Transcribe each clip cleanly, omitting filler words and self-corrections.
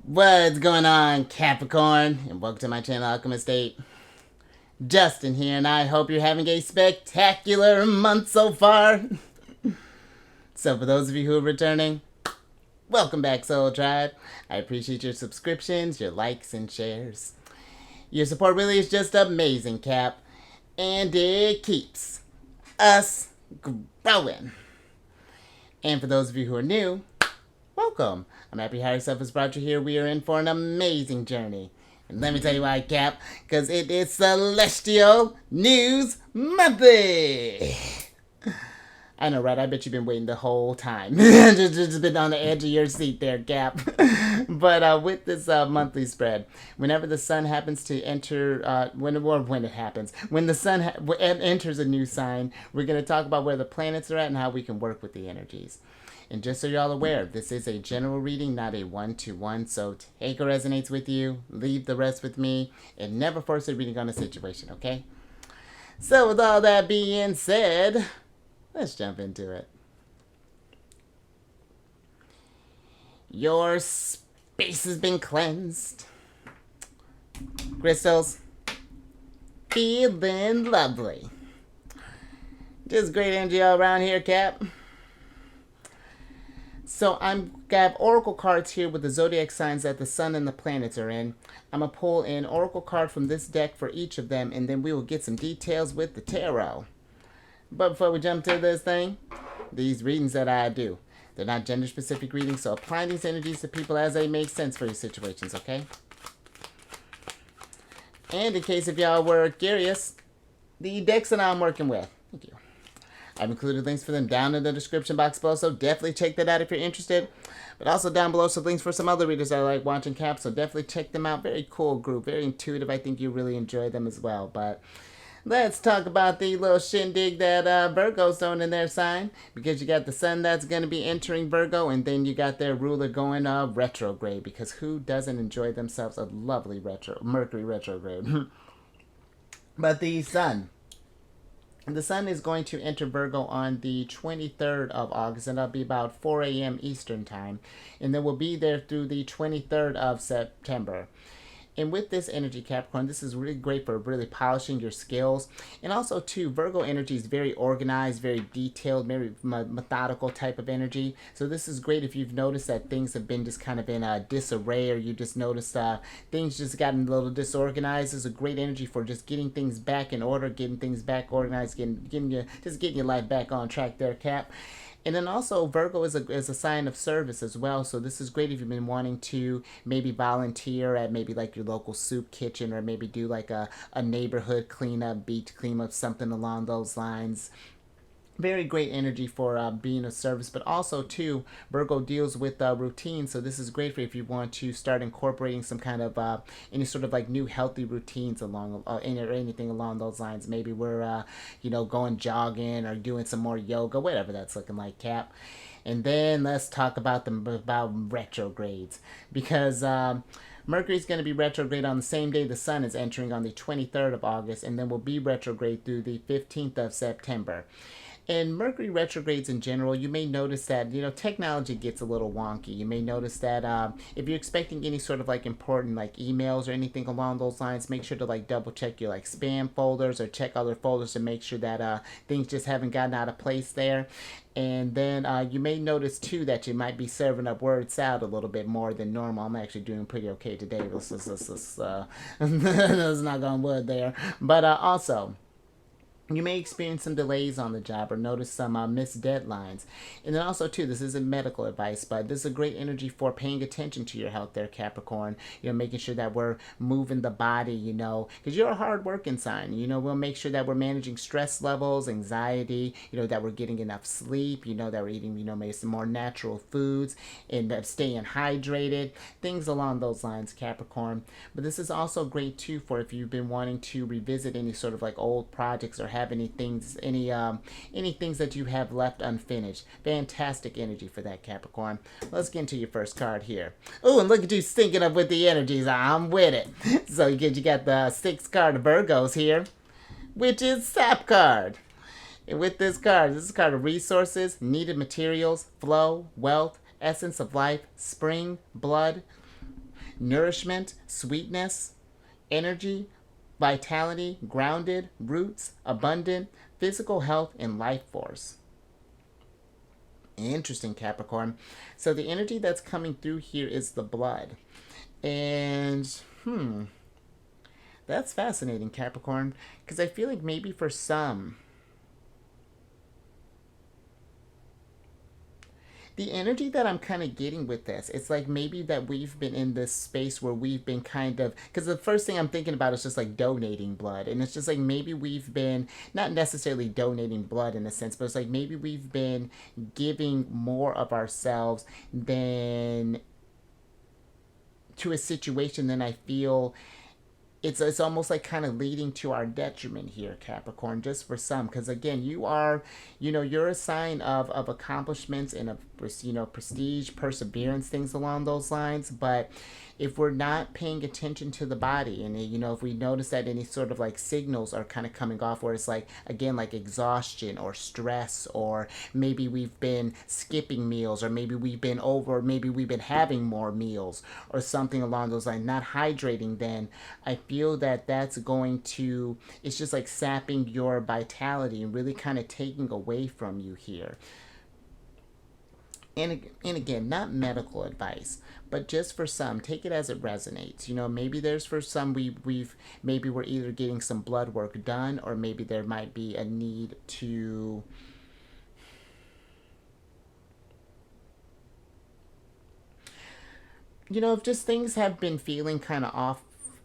What's going on, Capricorn? And welcome to my channel, Alchemist. Justin here, and I hope you're having a spectacular month so far. So for those of you who are returning, welcome back, Soul Tribe. I appreciate your subscriptions, your likes, and shares. Your support really is just amazing, Cap. And it keeps us growing. And for those of you who are new, welcome. I'm happy Higher Self has brought you here. We are in for an amazing journey. And let me tell you why, Cap, because it is Celestial News Monthly. I know, right? I bet you've been waiting the whole time. just been on the edge of your seat there, Cap. But with this monthly spread, whenever the sun happens to enter, when it happens, when the sun enters a new sign, we're going to talk about where the planets are at and how we can work with the energies. And just so you're all aware, this is a general reading, not a one-to-one, so take what resonates with you, leave the rest with me, and never force a reading on a situation, okay? So with all that being said, let's jump into it. Your space has been cleansed. Crystals, feeling lovely. Just great energy all around here, Cap. So I'm gonna have oracle cards here with the zodiac signs that the sun and the planets are in. I'm gonna pull an oracle card from this deck for each of them, and then we will get some details with the tarot. But before we jump to this thing, these readings that I do, they're not gender specific readings, so apply these energies to people as they make sense for your situations, okay? And in case if y'all were curious, the decks that I'm working with, thank you, I've included links for them down in the description box below, so definitely check that out if you're interested. But also down below some links for some other readers that I like watching, Cap, so definitely check them out. Very cool group, very intuitive. I think you really enjoy them as well. But let's talk about the little shindig that Virgo's throwing in their sign, because you got the sun that's going to be entering Virgo, and then you got their ruler going retrograde, because who doesn't enjoy themselves a lovely Mercury retrograde? But the sun is going to enter Virgo on the 23rd of August, and that'll be about 4 a.m. Eastern Time. And then we'll be there through the 23rd of September. And with this energy, Capricorn, this is really great for really polishing your skills. And also, too, Virgo energy is very organized, very detailed, very methodical type of energy. So this is great if you've noticed that things have been just kind of in disarray, or you just noticed things just gotten a little disorganized. This is a great energy for just getting things back in order, getting things back organized, getting your life back on track there, Cap. And then also Virgo is a sign of service as well. So this is great if you've been wanting to maybe volunteer at maybe like your local soup kitchen, or maybe do like a neighborhood cleanup, beach cleanup, something along those lines. Very great energy for being of service. But also too, Virgo deals with routine, so this is great for if you want to start incorporating some kind of any sort of like new healthy routines along or anything along those lines. Maybe we're going jogging or doing some more yoga, whatever that's looking like, Cap. And then let's talk about retrogrades, because Mercury's going to be retrograde on the same day the sun is entering, on the 23rd of August, and then will be retrograde through the 15th of September. In Mercury retrogrades in general, you may notice that, technology gets a little wonky. You may notice that if you're expecting any sort of like important like emails or anything along those lines, make sure to like double check your like spam folders, or check other folders to make sure that things just haven't gotten out of place there. And then you may notice too that you might be serving up word salad a little bit more than normal. I'm actually doing pretty okay today. Let's knock on wood there. But also, you may experience some delays on the job, or notice some missed deadlines. And then also, too, this isn't medical advice, but this is a great energy for paying attention to your health there, Capricorn. Making sure that we're moving the body, because you're a hard-working sign. We'll make sure that we're managing stress levels, anxiety, that we're getting enough sleep, that we're eating, maybe some more natural foods, and staying hydrated, things along those lines, Capricorn. But this is also great, too, for if you've been wanting to revisit any sort of like old projects, or have any things that you have left unfinished. Fantastic energy for that, Capricorn. Let's get into your first card here. Oh, and look at you syncing up with the energies. I'm with it. So you got the 6th card of Virgos here, which is Sap card. And with this is a card of resources, needed materials, flow, wealth, essence of life, spring, blood. nourishment, sweetness, energy, vitality, grounded, roots, abundant, physical health, and life force. Interesting, Capricorn. So the energy that's coming through here is the blood. And, that's fascinating, Capricorn, because I feel like maybe for some, the energy that I'm kind of getting with this, it's like maybe that we've been in this space where we've been kind of, because the first thing I'm thinking about is just like donating blood. And it's just like maybe we've been, not necessarily donating blood in a sense, but it's like maybe we've been giving more of ourselves than to a situation than I feel it's almost like kind of leading to our detriment here, Capricorn, just for some, because again, you are, you're a sign of accomplishments and of, prestige, perseverance, things along those lines. But if we're not paying attention to the body, and if we notice that any sort of like signals are kind of coming off, where it's like, again, like exhaustion or stress, or maybe we've been skipping meals, or maybe we've been over, maybe we've been having more meals or something along those lines, not hydrating, then I feel that that's going to, it's just like sapping your vitality and really kind of taking away from you here. And again, not medical advice, but just for some, take it as it resonates. Maybe there's for some maybe we're either getting some blood work done, or maybe there might be a need to if just things have been feeling kind of off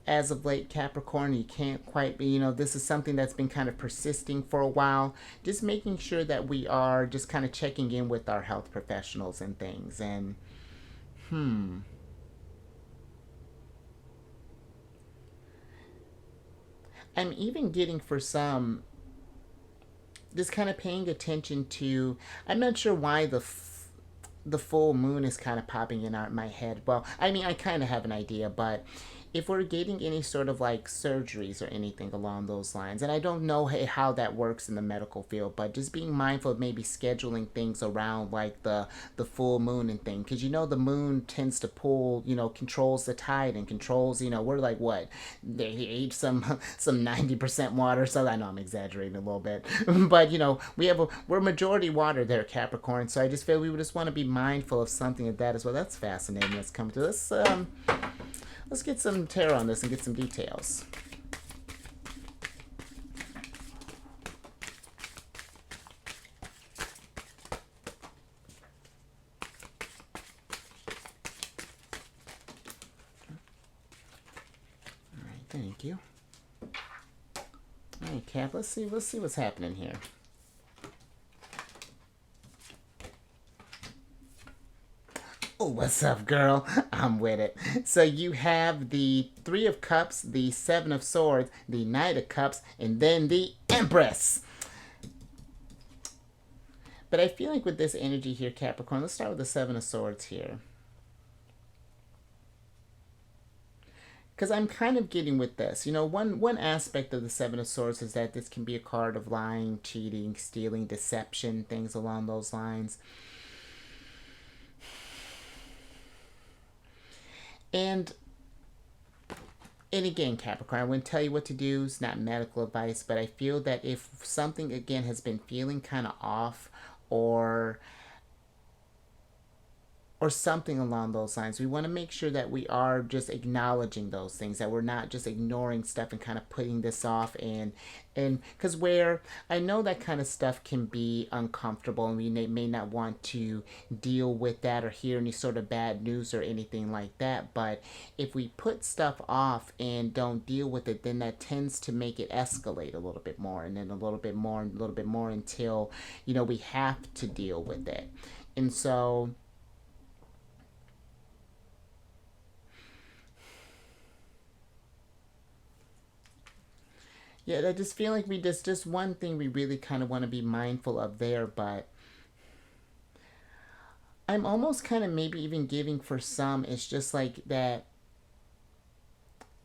as of late, Capricorn, you can't quite be, this is something that's been kind of persisting for a while. Just making sure that we are just kind of checking in with our health professionals and things. And, I'm even getting for some, just kind of paying attention to, I'm not sure why the full moon is kind of popping in my head. Well, I mean, I kind of have an idea, but if we're getting any sort of like surgeries or anything along those lines, and I don't know how that works in the medical field, but just being mindful of maybe scheduling things around like the full moon and thing, because the moon tends to pull, controls the tide and controls, we're like what, they ate some 90% water, so I know I'm exaggerating a little bit, but we're majority water there, Capricorn. So I just feel we would just want to be mindful of something of that as well. That's fascinating. That's coming to us. Let's get some tarot on this and get some details. All right, thank you. All right, Cap, let's see what's happening here. Oh, what's up, girl? I'm with it. So you have the Three of Cups, the Seven of Swords, the Knight of Cups, and then the Empress. But I feel like with this energy here, Capricorn, let's start with the Seven of Swords here. Because I'm kind of getting with this. One aspect of the Seven of Swords is that this can be a card of lying, cheating, stealing, deception, things along those lines. And again, Capricorn, I wouldn't tell you what to do. It's not medical advice, but I feel that if something, again, has been feeling kind of off, or something along those lines, we want to make sure that we are just acknowledging those things, that we're not just ignoring stuff and kind of putting this off. And because where I know that kind of stuff can be uncomfortable, and we may not want to deal with that or hear any sort of bad news or anything like that, but if we put stuff off and don't deal with it, then that tends to make it escalate a little bit more, and then a little bit more and a little bit more, until we have to deal with it. And so yeah, I just feel like we just one thing we really kind of want to be mindful of there. But I'm almost kind of maybe even giving for some, it's just like that,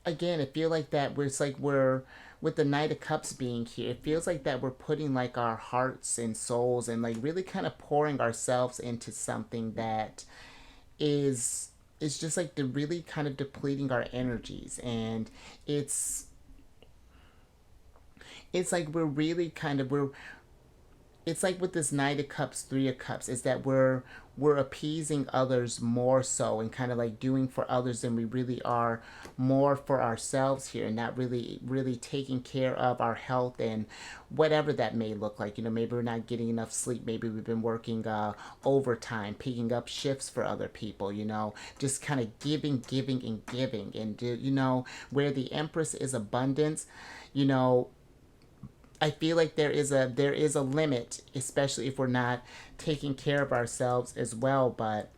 again, I feel like that we're with the Knight of Cups being here, it feels like that we're putting like our hearts and souls and like really kind of pouring ourselves into something that is it's just like they're really kind of depleting our energies, and it's like we're really kind of we're it's like with this Knight of Cups, Three of Cups, is that we're appeasing others more so, and kind of like doing for others than we really are more for ourselves here, and not really taking care of our health and whatever that may look like. Maybe we're not getting enough sleep. Maybe we've been working overtime, picking up shifts for other people. Just kind of giving and giving, and where the Empress is abundance. you know I feel like there is a limit, especially if we're not taking care of ourselves as well. But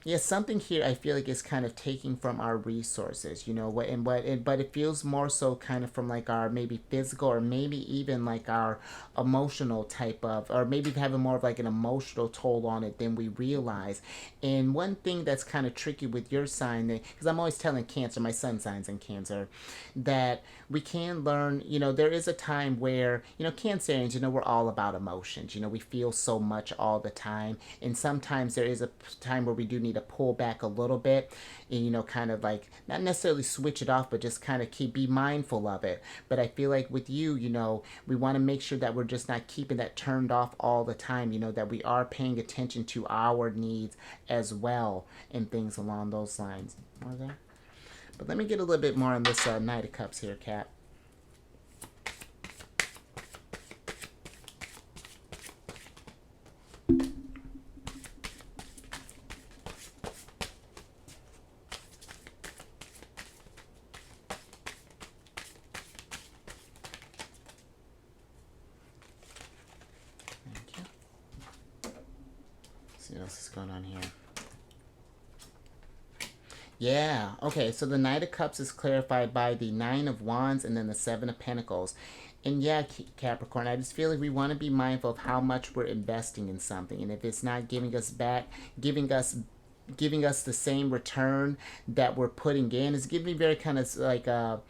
yeah, something here I feel like is kind of taking from our resources, but it feels more so kind of from like our maybe physical, or maybe even like our emotional type of, or maybe having more of like an emotional toll on it than we realize. And one thing that's kind of tricky with your sign, because I'm always telling Cancer, my sun sign's in Cancer, that we can learn, there is a time where, Cancerians, we're all about emotions. We feel so much all the time. And sometimes there is a time where we do need to pull back a little bit and, kind of like not necessarily switch it off, but just kind of be mindful of it. But I feel like with you, we want to make sure that we're just not keeping that turned off all the time, that we are paying attention to our needs as well, and things along those lines. Okay. But let me get a little bit more on this Knight of Cups here, Kat. Thank you. Let's see what else is going on here. Yeah, okay, so the Knight of Cups is clarified by the Nine of Wands and then the Seven of Pentacles. And yeah, Capricorn, I just feel like we want to be mindful of how much we're investing in something. And if it's not giving us back, giving us the same return that we're putting in, it's giving me very kind of like a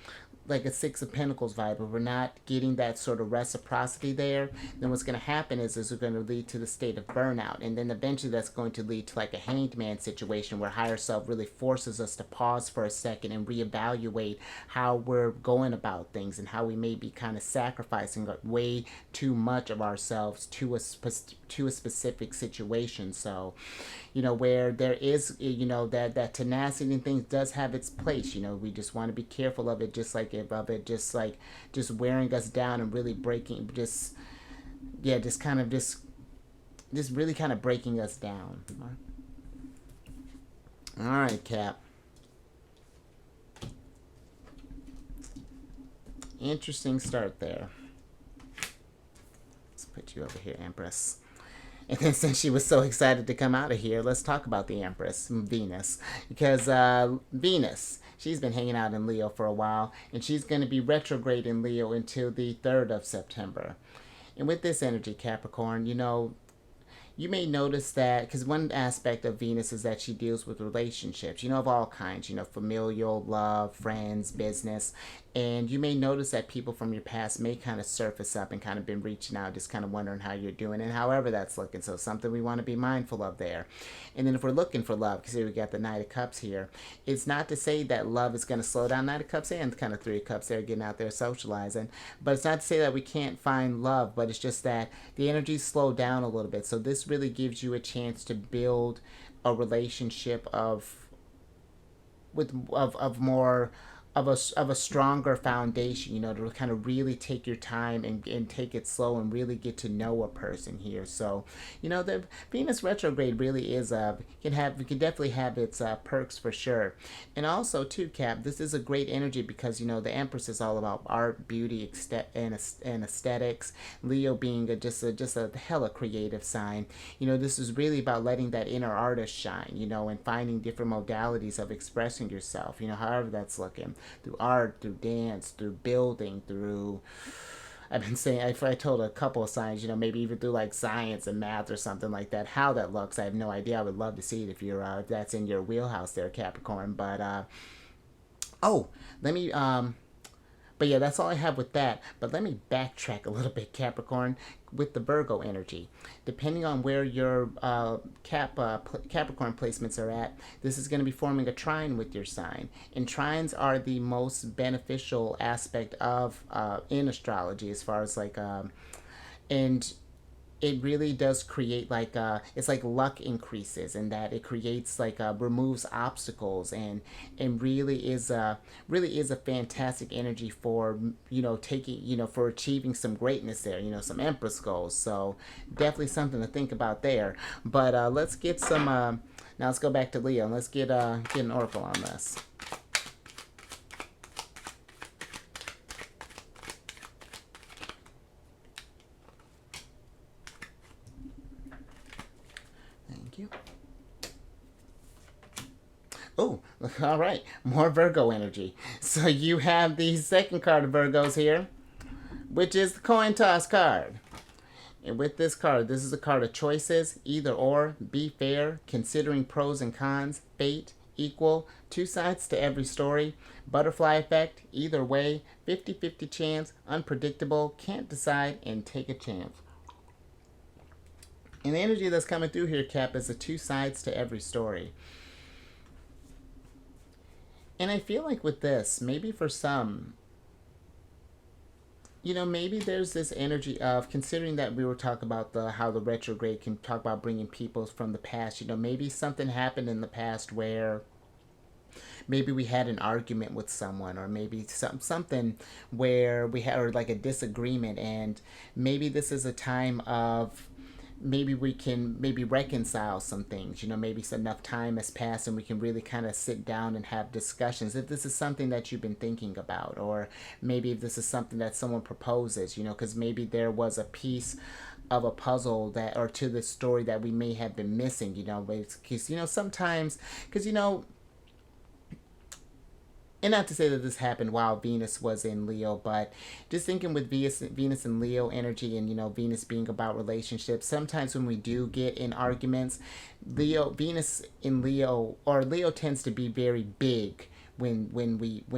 Six of Pentacles vibe. If we're not getting that sort of reciprocity there, then what's going to happen is we're going to lead to the state of burnout. And then eventually that's going to lead to like a hanged man situation, where higher self really forces us to pause for a second and reevaluate how we're going about things, and how we may be kind of sacrificing way too much of ourselves to a specific situation. So, where there is, that tenacity and things does have its place. We just want to be careful of it, just just wearing us down and really breaking, just really kind of breaking us down. All right, Cap. Interesting start there. Let's put you over here, Empress. And then, since she was so excited to come out of here, let's talk about the Empress, Venus. Because Venus, she's been hanging out in Leo for a while, and she's going to be retrograde in Leo until the 3rd of September. And with this energy, Capricorn, you may notice that, because one aspect of Venus is that she deals with relationships, of all kinds, familial, love, friends, business. And you may notice that people from your past may kind of surface up and kind of been reaching out, just kind of wondering how you're doing and however that's looking. So something we want to be mindful of there. And then if we're looking for love, because here we got the Knight of Cups here, it's not to say that love is going to slow down. Knight of Cups and kind of Three of Cups there, getting out there socializing. But it's not to say that we can't find love, but it's just that the energy's slowed down a little bit. So this really gives you a chance to build a relationship of more of a stronger foundation, to kind of really take your time and take it slow and really get to know a person here. So, the Venus retrograde really is can definitely have its perks for sure. And also too, Cap, this is a great energy because the Empress is all about art, beauty, and aesthetics. Leo being just a hella creative sign. This is really about letting that inner artist shine. And finding different modalities of expressing yourself. However that's looking. Through art, through dance, through building, through, I've been saying, I told a couple of signs, maybe even through like science and math or something like that. How that looks, I have no idea. I would love to see it if that's in your wheelhouse there, Capricorn. But let me, but But yeah, that's all I have with that. But let me backtrack a little bit, Capricorn, with the Virgo energy. Depending on where your Capricorn placements are at, this is going to be forming a trine with your sign. And trines are the most beneficial aspect of in astrology, as far as like and it really does create like it's like luck increases, and that it creates like removes obstacles, and really is a fantastic energy for taking for achieving some greatness there, some empress goals. So definitely something to think about there. But let's get some now let's go back to Leo and let's get an oracle on this. Oh, all right. More Virgo energy. So you have the second card of Virgos here, which is the coin toss card. And with this card, this is a card of choices, either or, be fair, considering pros and cons, fate, equal, two sides to every story, butterfly effect, either way, 50-50 chance, unpredictable, can't decide, and take a chance. And the energy that's coming through here, Cap, is the two sides to every story. And I feel like with this, maybe for some, maybe there's this energy of, considering that we were talking about how the retrograde can talk about bringing people from the past, maybe something happened in the past where maybe we had an argument with someone, or maybe something where we had, or like a disagreement, and maybe this is a time of, maybe we can reconcile some things. Maybe enough time has passed and we can really kind of sit down and have discussions, if this is something that you've been thinking about, or maybe if this is something that someone proposes, because maybe there was a piece of a puzzle that, or to the story, that we may have been missing, because sometimes, because and not to say that this happened while Venus was in Leo, but just thinking with Venus and Leo energy, and Venus being about relationships, sometimes when we do get in arguments, Venus in Leo, or Leo tends to be very big when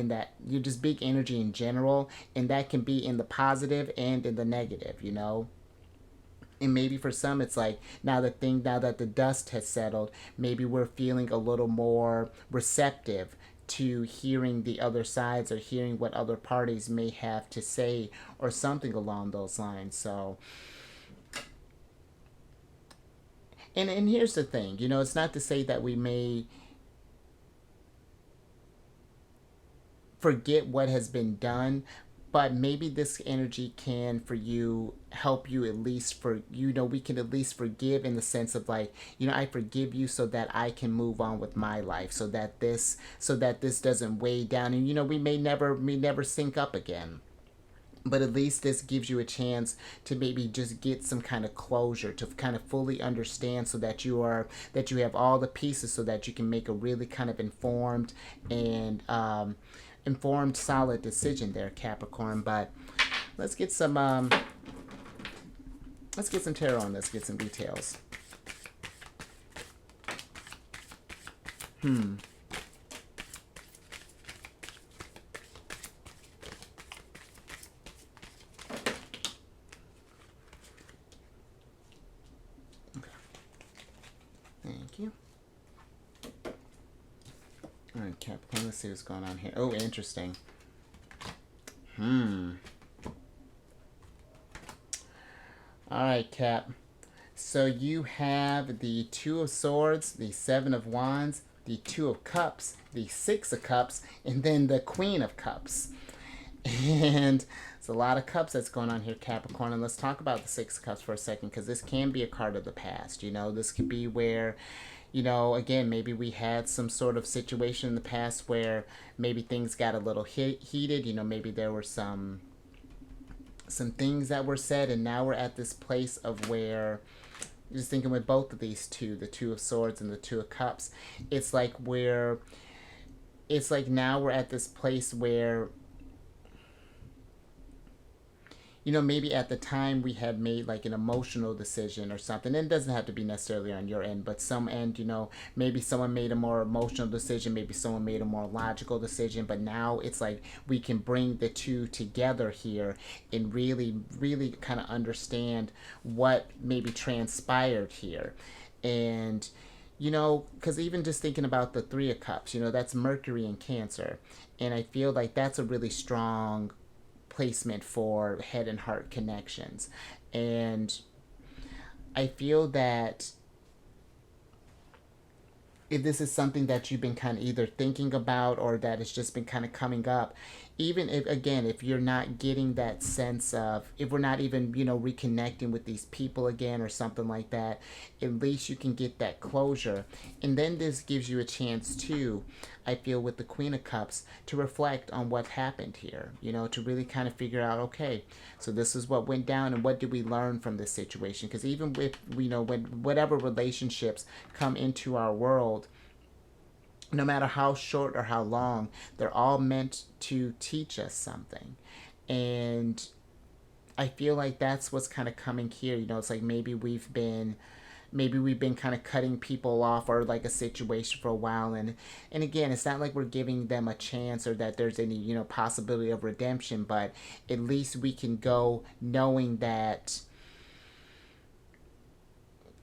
that, you're just big energy in general, and that can be in the positive and in the negative, And maybe for some, it's like, now that the dust has settled, maybe we're feeling a little more receptive to hearing the other sides, or hearing what other parties may have to say, or something along those lines. So, and here's the thing, it's not to say that we may forget what has been done, but maybe this energy can, for you, help you at least we can at least forgive, in the sense of like, I forgive you so that I can move on with my life, so that this doesn't weigh down, and we may never sync up again. But at least this gives you a chance to maybe just get some kind of closure, to kind of fully understand, so that you have all the pieces, so that you can make a really kind of informed solid decision there, Capricorn. But let's get some tarot on this, get some details. Okay. Thank you. All right, Capricorn, let's see what's going on here. Oh, interesting. All right, Cap. So you have the Two of Swords, the Seven of Wands, the Two of Cups, the Six of Cups, and then the Queen of Cups. And it's a lot of cups that's going on here, Capricorn. And let's talk about the Six of Cups for a second, because this can be a card of the past. This could be where, again, maybe we had some sort of situation in the past where maybe things got a little heated. Maybe there were some things that were said, and now we're at this place of where, just thinking with both of these two, the Two of Swords and the Two of Cups, it's like now we're at this place where, you know, maybe at the time we had made like an emotional decision or something. And it doesn't have to be necessarily on your end, but some end, you know, maybe someone made a more emotional decision, maybe someone made a more logical decision, but now it's like we can bring the two together here and really, really kind of understand what maybe transpired here. And you know, because even just thinking about the Three of Cups, you know, that's Mercury in Cancer. And I feel like that's a really strong placement for head and heart connections. And I feel that if this is something that you've been kind of either thinking about or that it's just been kind of coming up, even if, again, if you're not getting that sense of, if we're not even, you know, reconnecting with these people again or something like that, at least you can get that closure. And then this gives you a chance too, I feel, with the Queen of Cups, to reflect on what happened here, you know, to really kind of figure out, okay, so this is what went down and what did we learn from this situation? Because even with, you know, when whatever relationships come into our world, no matter how short or how long, they're all meant to teach us something. And I feel like that's what's kind of coming here. You know, it's like maybe we've been kind of cutting people off or like a situation for a while, and again, it's not like we're giving them a chance or that there's any, you know, possibility of redemption, but at least we can go knowing that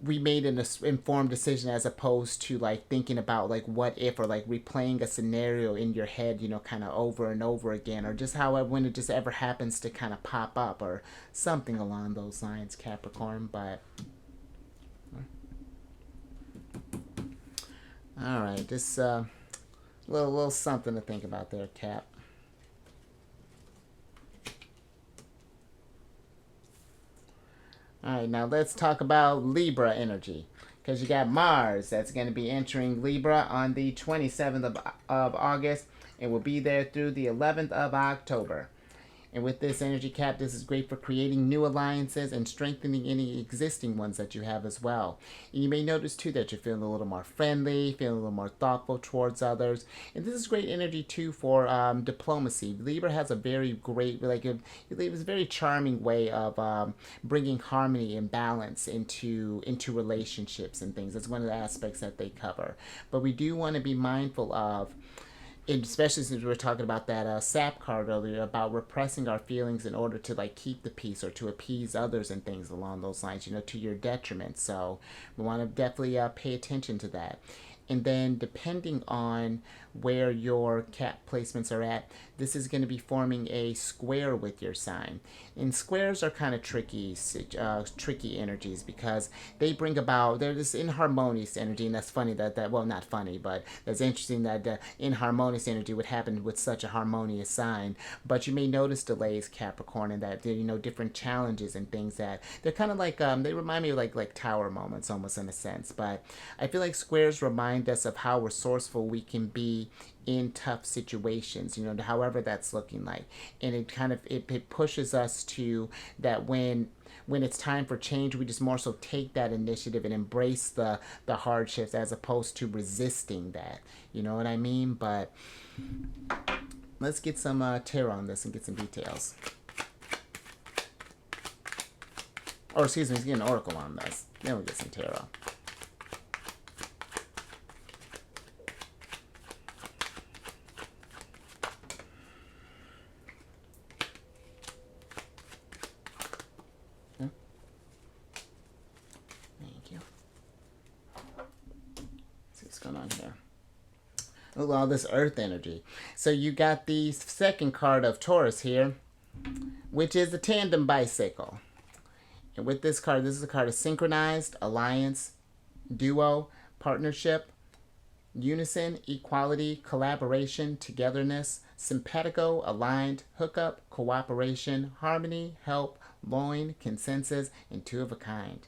we made an informed decision, as opposed to like thinking about like what if, or like replaying a scenario in your head, you know, kind of over and over again, or just how when it just ever happens to kind of pop up or something along those lines, Capricorn. But all right, just little something to think about there, Cap. All right, now let's talk about Libra energy. Because you got Mars that's going to be entering Libra on the 27th of August and will be there through the 11th of October. And with this energy, Cap, this is great for creating new alliances and strengthening any existing ones that you have as well. And you may notice too that you're feeling a little more friendly, feeling a little more thoughtful towards others. And this is great energy too for diplomacy. Libra has a very great, like, it's a very charming way of bringing harmony and balance into relationships and things. That's one of the aspects that they cover. But we do want to be mindful of, and especially since we were talking about that sap card earlier, about repressing our feelings in order to like keep the peace or to appease others and things along those lines, you know, to your detriment. So we want to definitely pay attention to that. And then depending on where your Cap placements are at, this is going to be forming a square with your sign. And squares are kind of tricky energies, because they bring about, they're this inharmonious energy. And that's funny that well, not funny, but that's interesting that the inharmonious energy would happen with such a harmonious sign. But you may notice delays, Capricorn, and that, you know, different challenges and things that they're kind of like, they remind me of like tower moments almost, in a sense. But I feel like squares remind us of how resourceful we can be in tough situations, you know, however that's looking like. And it kind of it pushes us to that when it's time for change, we just more so take that initiative and embrace the hardships, as opposed to resisting that, you know what I mean? But let's get some tarot on this and get some details. Or excuse me, let's get an oracle on this, then we'll get some tarot. All this earth energy. So you got the second card of Taurus here, which is the tandem bicycle. And with this card, this is a card of synchronized, alliance, duo, partnership, unison, equality, collaboration, togetherness, simpatico, aligned, hookup, cooperation, harmony, help, loin, consensus, and two of a kind.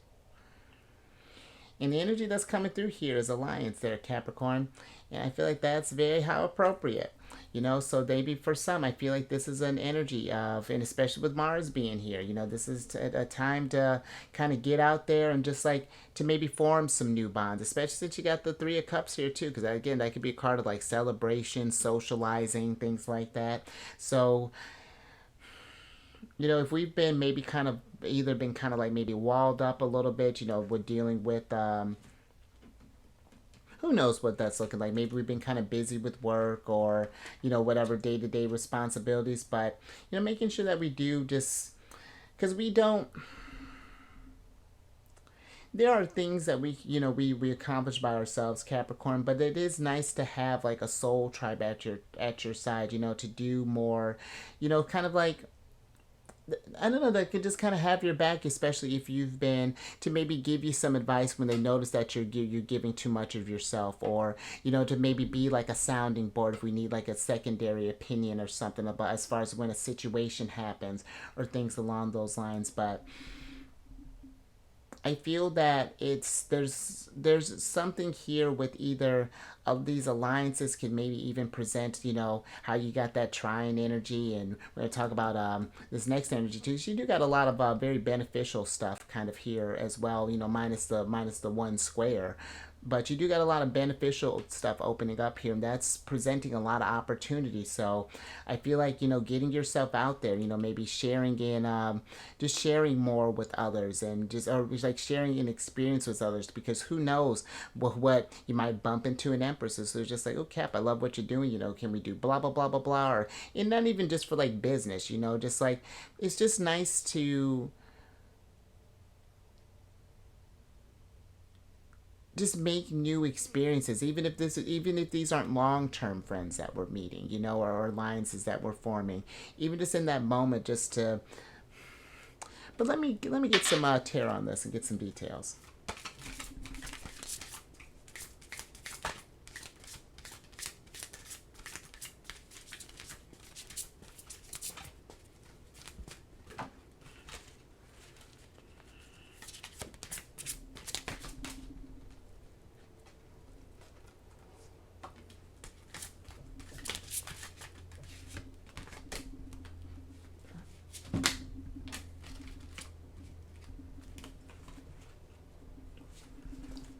And the energy that's coming through here is alliance there, Capricorn. And I feel like that's very how appropriate. You know, so maybe for some, I feel like this is an energy of, and especially with Mars being here, you know, this is a time to kind of get out there and just like to maybe form some new bonds, especially since you got the Three of Cups here too, because again, that could be a card of like celebration, socializing, things like that. So if we've been maybe kind of either been kind of like maybe walled up a little bit, we're dealing with who knows what that's looking like. Maybe we've been kind of busy with work or, whatever day-to-day responsibilities, but, making sure that we do just, because we don't, there are things that we accomplish by ourselves, Capricorn, but it is nice to have like a soul tribe at your side, to do more, kind of like, I don't know, that could just kind of have your back, especially if you've been to maybe give you some advice when they notice that you're giving too much of yourself, or to maybe be like a sounding board if we need like a secondary opinion or something about as far as when a situation happens or things along those lines. But I feel that there's something here with either of these alliances could maybe even present, how you got that trine energy, and we're gonna talk about this next energy too. So you do got a lot of very beneficial stuff kind of here as well, minus the one square. But you do got a lot of beneficial stuff opening up here, and that's presenting a lot of opportunities. So I feel like, getting yourself out there, maybe sharing in, just sharing more with others, and just, or just like sharing an experience with others, because who knows what you might bump into an empress. So it's just like, oh, Cap, I love what you're doing, can we do blah, blah, blah, blah, blah, or, and not even just for like business, just like, it's just nice to just make new experiences, even if these aren't long-term friends that we're meeting, or alliances that we're forming, even just in that moment, just to. But let me get some tarot on this and get some details.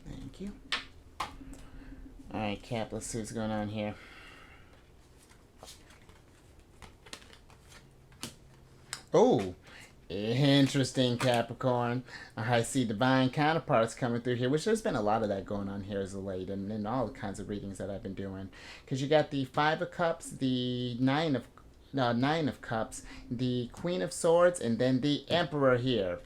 Thank you. All right, Cap. Let's see what's going on here. Oh, interesting, Capricorn. I see divine counterparts coming through here, which there's been a lot of that going on here as of late, and in all the kinds of readings that I've been doing. Because you got the Five of Cups, the Nine of Cups, the Queen of Swords, and then the Emperor here.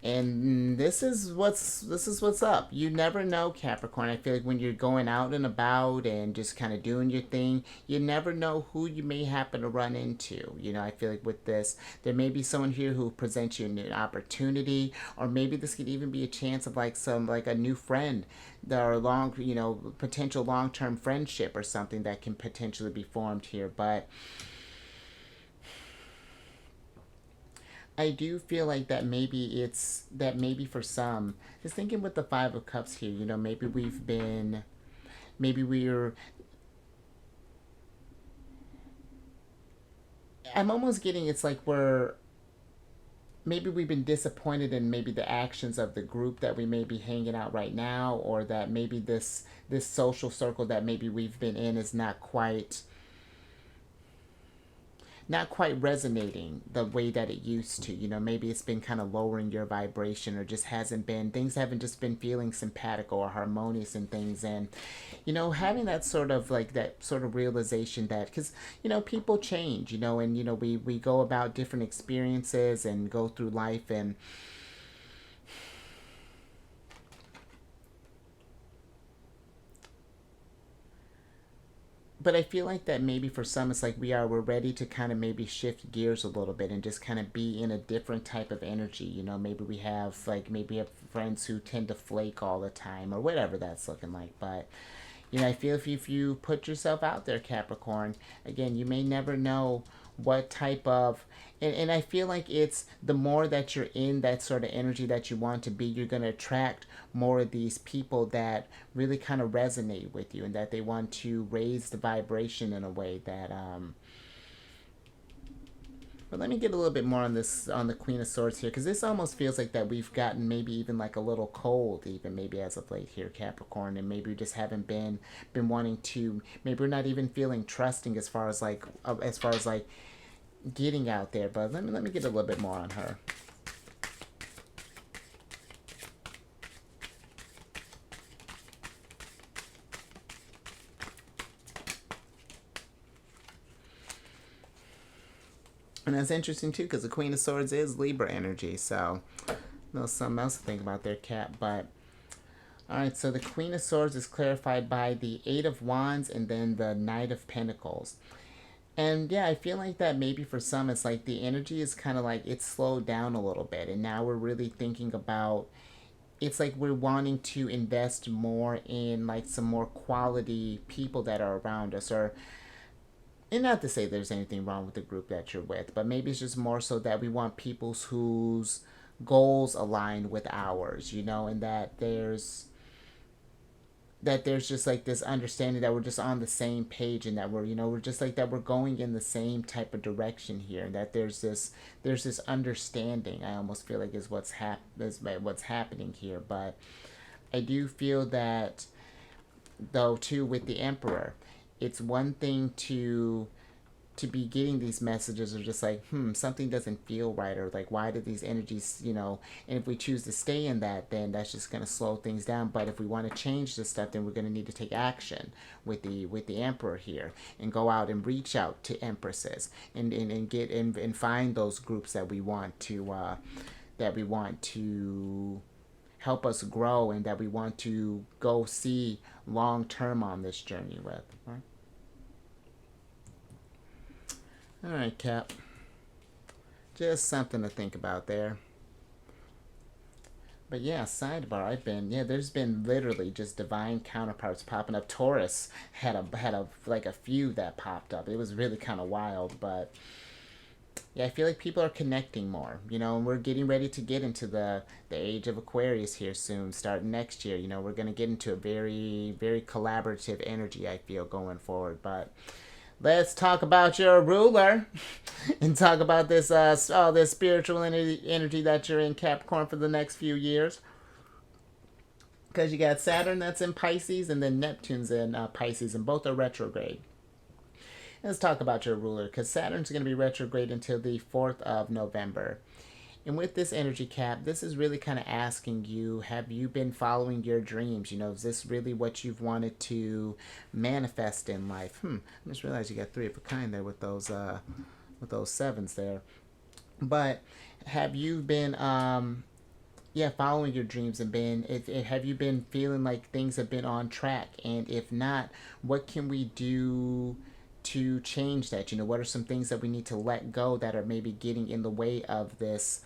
And this is what's up. You never know, Capricorn. I feel like when you're going out and about and just kind of doing your thing, you never know who you may happen to run into. I feel like with this, there may be someone here who presents you an opportunity, or maybe this could even be a chance of like a new friend, or potential long-term friendship or something that can potentially be formed here. But I do feel like that maybe for some, just thinking with the Five of Cups here, maybe we're, I'm almost getting, it's like maybe we've been disappointed in maybe the actions of the group that we may be hanging out right now, or that maybe this social circle that maybe we've been in is not quite resonating the way that it used to. Maybe it's been kind of lowering your vibration, or just hasn't been, things haven't just been feeling simpatico or harmonious and things. And, having that sort of realization that, because, people change, and, we go about different experiences and go through life, and but I feel like that maybe for some it's like we're ready to kind of maybe shift gears a little bit and just kind of be in a different type of energy. Maybe we have friends who tend to flake all the time, or whatever that's looking like. But I feel if you put yourself out there, Capricorn, again, you may never know what type of, and I feel like it's the more that you're in that sort of energy that you want to be, you're going to attract more of these people that really kind of resonate with you, and that they want to raise the vibration in a way that but let me get a little bit more on this, on the Queen of Swords here, because this almost feels like that we've gotten maybe even like a little cold, even maybe as of late here, Capricorn, and maybe we just haven't been wanting to. Maybe we're not even feeling trusting as far as like getting out there. But let me get a little bit more on her. And that's interesting too, because the Queen of Swords is Libra energy, so there's something else to think about there, Cat. But alright, so the Queen of Swords is clarified by the Eight of Wands and then the Knight of Pentacles. And yeah, I feel like that maybe for some it's like the energy is kind of like it's slowed down a little bit, and now we're really thinking about, it's like we're wanting to invest more in like some more quality people that are around us, or, and not to say there's anything wrong with the group that you're with, but maybe it's just more so that we want people whose goals align with ours, you know, and that there's just like this understanding that we're just on the same page, and that we're, you know, we're just like that we're going in the same type of direction here, and that there's this understanding, I almost feel like is what's happening here. But I do feel that though too with the Emperor, it's one thing to be getting these messages of just like, something doesn't feel right, or like, why did these energies, you know, and if we choose to stay in that, then that's just going to slow things down. But if we want to change this stuff, then we're going to need to take action with the Emperor here, and go out and reach out to empresses, and get and find those groups that we want to help us grow, and that we want to go see long term on this journey with, right? All right, Cap. Just something to think about there. But yeah, sidebar. There's been literally just divine counterparts popping up. Taurus had a like a few that popped up. It was really kind of wild, but yeah, I feel like people are connecting more, you know, and we're getting ready to get into the age of Aquarius here soon, starting next year. You know, we're gonna get into a very, very collaborative energy, I feel, going forward. But let's talk about your ruler and talk about this this spiritual energy that you're in, Capricorn, for the next few years. Because you got Saturn that's in Pisces, and then Neptune's in Pisces, and both are retrograde. Let's talk about your ruler, because Saturn's going to be retrograde until the 4th of November. And with this energy, Cap, this is really kind of asking you, have you been following your dreams? You know, is this really what you've wanted to manifest in life? I just realized you got 3 of a kind there with those sevens there. But have you been following your dreams, and have you been feeling like things have been on track? And if not, what can we do to change that? You know, what are some things that we need to let go that are maybe getting in the way of this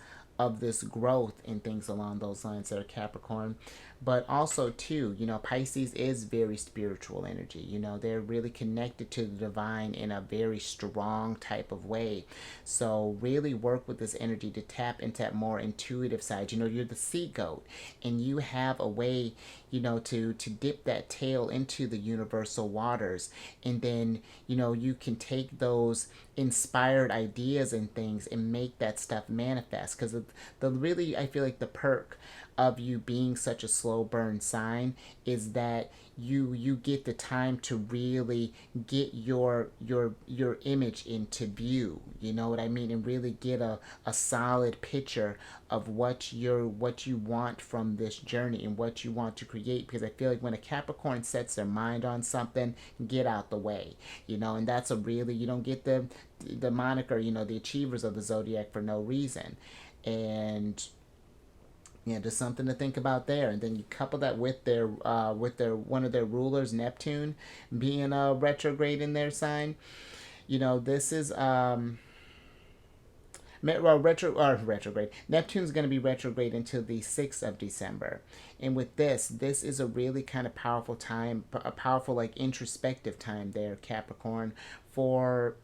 growth and things along those lines there, Capricorn? But also too, you know, Pisces is very spiritual energy. You know, they're really connected to the divine in a very strong type of way. So really work with this energy to tap into that more intuitive side. You know, you're the sea goat, and you have a way, you know, to dip that tail into the universal waters, and then, you know, you can take those inspired ideas and things and make that stuff manifest. Because the really, I feel like the perk of you being such a slow burn sign is that you get the time to really get your image into view, you know what I mean, and really get a solid picture of what you want from this journey and what you want to create. Because I feel like when a Capricorn sets their mind on something, get out the way, you know. And that's a really, you don't get the moniker, you know, the achievers of the zodiac for no reason. And yeah, just something to think about there. And then you couple that with their one of their rulers, Neptune, being retrograde in their sign. You know, this is retrograde. Neptune's going to be retrograde until the 6th of December. And with this is a really kind of powerful time, a powerful like introspective time there, Capricorn, for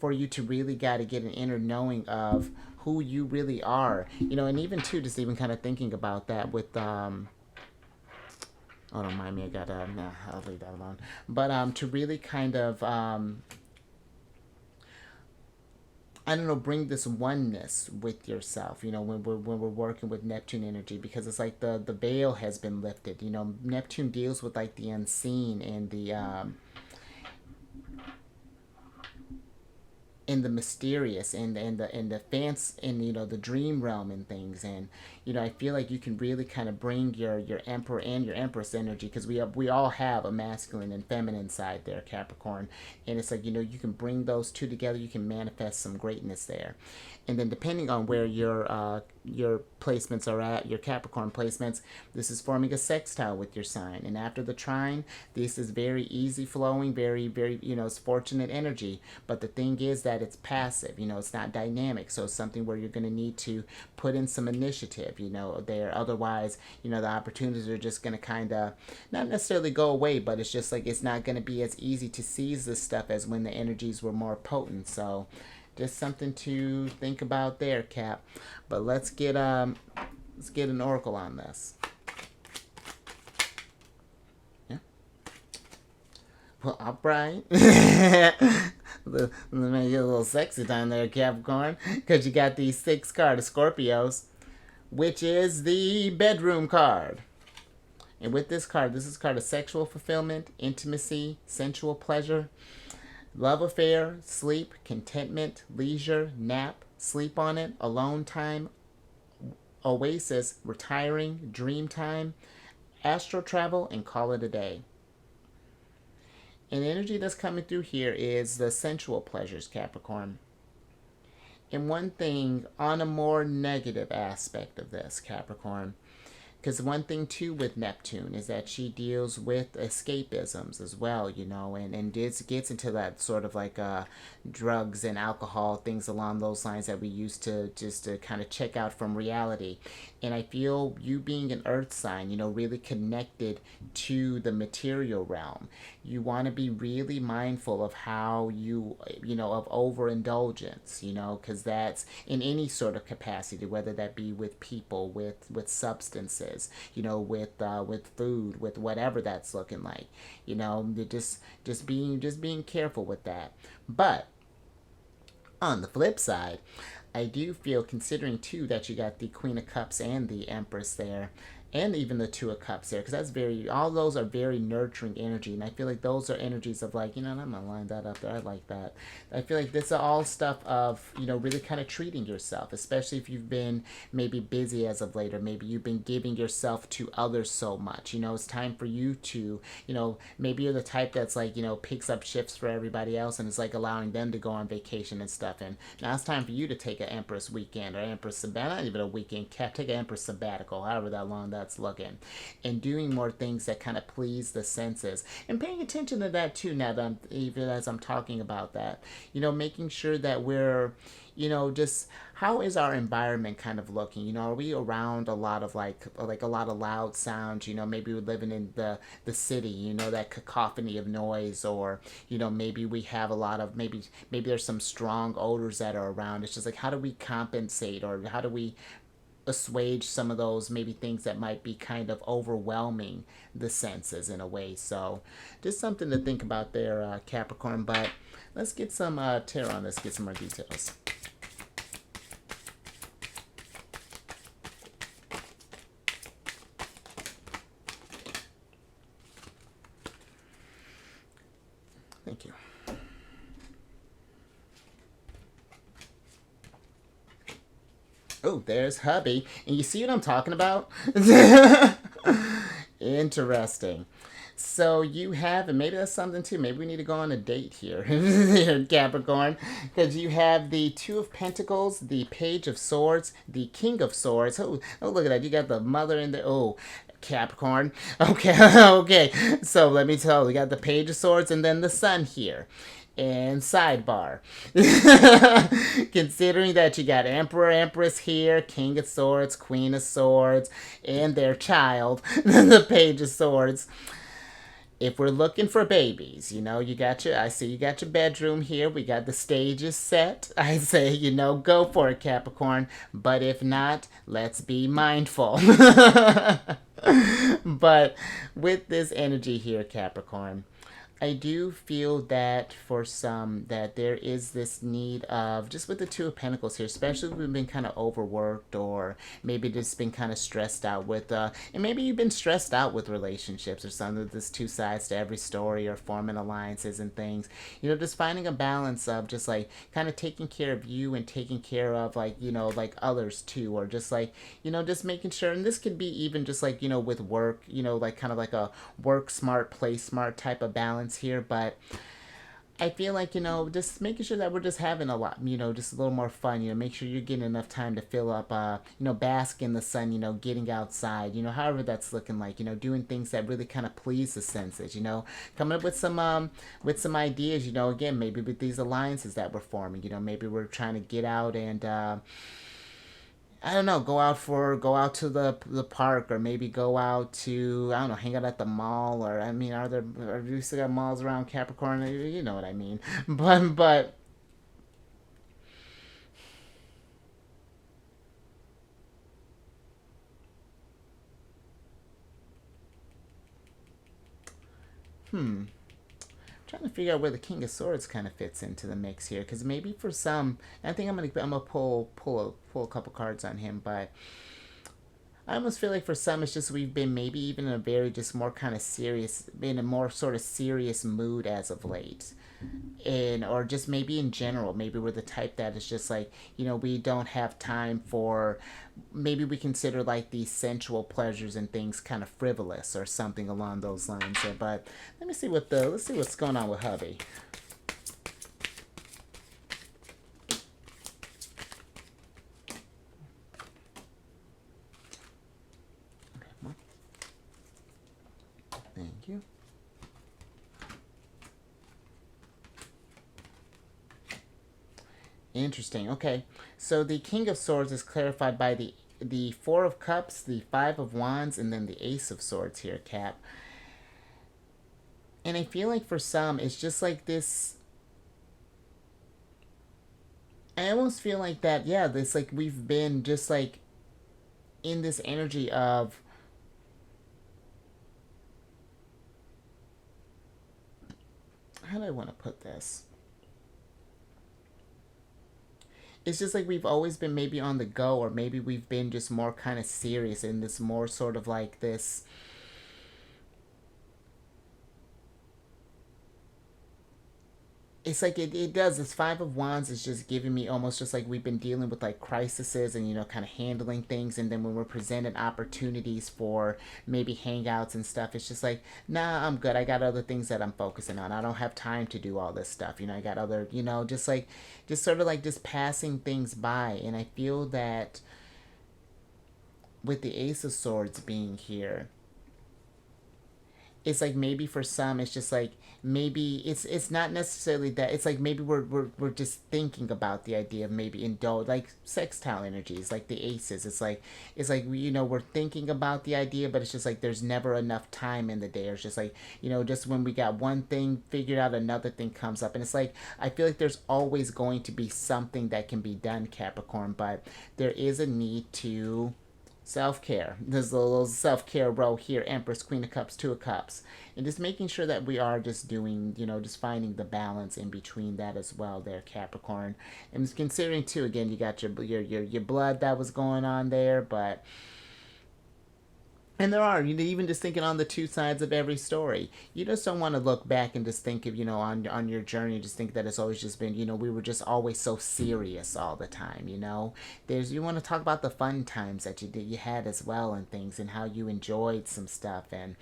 you to really got to get an inner knowing of who you really are, you know. And even too, just even kind of thinking about that with oh, don't mind me, I got nah, I'll leave that alone. But to really kind of I don't know, bring this oneness with yourself, you know, when we're working with Neptune energy, because it's like the veil has been lifted. You know, Neptune deals with like the unseen and the in the mysterious and the fancy and the dream realm and things. And I feel like you can really kind of bring your emperor and your empress energy, because we all have a masculine and feminine side there, Capricorn. And it's like you can bring those two together, you can manifest some greatness there. And then depending on where your placements are at, your Capricorn placements, this is forming a sextile with your sign. And after the trine, this is very easy flowing, very, very, it's fortunate energy. But the thing is that it's passive, it's not dynamic. So it's something where you're going to need to put in some initiative, there. Otherwise, the opportunities are just going to kind of not necessarily go away, but it's just like it's not going to be as easy to seize this stuff as when the energies were more potent. So just something to think about there, Cap. But let's get an oracle on this. Yeah. Well, alright. Let me make it a little sexy down there, Capricorn, because you got these 6 cards of Scorpios, which is the bedroom card. And with this card, this is a card of sexual fulfillment, intimacy, sensual pleasure, love affair, sleep, contentment, leisure, nap, sleep on it, alone time, oasis, retiring, dream time, astral travel, and call it a day. And the energy that's coming through here is the sensual pleasures, Capricorn. And one thing on a more negative aspect of this, Capricorn, because one thing, too, with Neptune is that she deals with escapisms as well, and gets into that sort of like drugs and alcohol, things along those lines that we used to just to kind of check out from reality. And I feel you being an earth sign, really connected to the material realm, you want to be really mindful of how of overindulgence, because that's in any sort of capacity, whether that be with people, with substances, with food, with whatever that's looking like, just being careful with that. But on the flip side, I do feel, considering too that you got the Queen of Cups and the Empress there, and even the Two of Cups there, because that's all those are very nurturing energy. And I feel like those are energies of like, I'm going to line that up there. I like that. I feel like this is all stuff of, really kind of treating yourself, especially if you've been maybe busy as of late, or maybe you've been giving yourself to others so much. It's time for you to, maybe you're the type that's like, picks up shifts for everybody else and is like allowing them to go on vacation and stuff. And now it's time for you to take an Empress weekend or Empress sabbatical, not even a weekend, take an Empress sabbatical, however that long that's looking, and doing more things that kind of please the senses, and paying attention to that too. Now that even as I'm talking about that, making sure that we're, just how is our environment kind of looking? Are we around a lot of like a lot of loud sounds? Maybe we're living in the city, that cacophony of noise, or maybe we have a lot of maybe there's some strong odors that are around. It's just like, how do we compensate, or how do we assuage some of those maybe things that might be kind of overwhelming the senses in a way? So just something to think about there, Capricorn. But let's get some tarot on this, get some more details. Thank you. Oh, there's hubby. And you see what I'm talking about? Interesting. So you have, and maybe that's something too, maybe we need to go on a date here, Capricorn, because you have the Two of Pentacles, the Page of Swords, the King of Swords. Oh, look at that. You got the mother in the, Capricorn. Okay, okay. So let me tell you, we got the Page of Swords and then the Sun here. And sidebar, considering that you got Emperor, Empress here, King of Swords, Queen of Swords, and their child, the Page of Swords. If we're looking for babies, I see you got your bedroom here. We got the stages set. I say, go for it, Capricorn. But if not, let's be mindful. But with this energy here, Capricorn, I do feel that for some that there is this need of just with the Two of Pentacles here, especially if we've been kind of overworked or maybe just been kind of stressed out with and maybe you've been stressed out with relationships or something. There's two sides to every story or forming alliances and things. You know, just finding a balance of just like kind of taking care of you and taking care of like, you know, like others too, or just like, you know, just making sure, and this could be even just like, you know, with work, you know, like kind of like a work smart, play smart type of balance here, but I feel like, you know, just making sure that we're just having a lot, you know, just a little more fun, you know, make sure you're getting enough time to fill up, you know, bask in the sun, you know, getting outside, you know, however that's looking like, you know, doing things that really kind of please the senses, you know, coming up with some ideas, you know, again, maybe with these alliances that we're forming, you know, maybe we're trying to get out and, I don't know, go out to the park, or maybe go out to, I don't know, hang out at the mall, or I mean, are you still got malls around Capricorn? You know what I mean. But hmm, trying to figure out where the King of Swords kind of fits into the mix here, because maybe for some, I think I'm gonna pull a couple cards on him, but I almost feel like for some it's just we've been maybe even in a very just more kind of serious, in a more sort of serious mood as of late, and or just maybe in general, maybe we're the type that is just like, you know, we don't have time for, maybe we consider like these sensual pleasures and things kind of frivolous or something along those lines there. But let me see what the let's see what's going on with hubby. Thank you. Interesting. Okay. So the King of Swords is clarified by the Four of Cups, the Five of Wands, and then the Ace of Swords here, Cap. And I feel like for some, it's just like this. I almost feel like that, yeah, this like we've been just like in this energy of, how do I want to put this? It's just like we've always been maybe on the go, or maybe we've been just more kind of serious in this more sort of like this. It's like it does. This Five of Wands is just giving me almost just like we've been dealing with like crises and, you know, kind of handling things, and then when we're presented opportunities for maybe hangouts and stuff, it's just like, nah, I'm good. I got other things that I'm focusing on. I don't have time to do all this stuff. You know, I got other, you know, just like, just sort of like just passing things by. And I feel that with the Ace of Swords being here, it's like maybe for some it's just like maybe it's not necessarily that, it's like maybe we're just thinking about the idea of maybe indulge like sextile energies like the aces. It's like you know, we're thinking about the idea, but it's just like there's never enough time in the day, or it's just like, you know, just when we got one thing figured out, another thing comes up, and it's like I feel like there's always going to be something that can be done, Capricorn, but there is a need to self care. There's a little self care row here: Empress, Queen of Cups, Two of Cups, and just making sure that we are just doing, you know, just finding the balance in between that as well, there, Capricorn. And just considering too, again, you got your blood that was going on there, but. And there are, you know, even just thinking on the two sides of every story. You just don't want to look back and just think of, you know, on your journey, just think that it's always just been, you know, we were just always so serious all the time, you know. There's, you want to talk about the fun times that you had as well, and things, and how you enjoyed some stuff, and,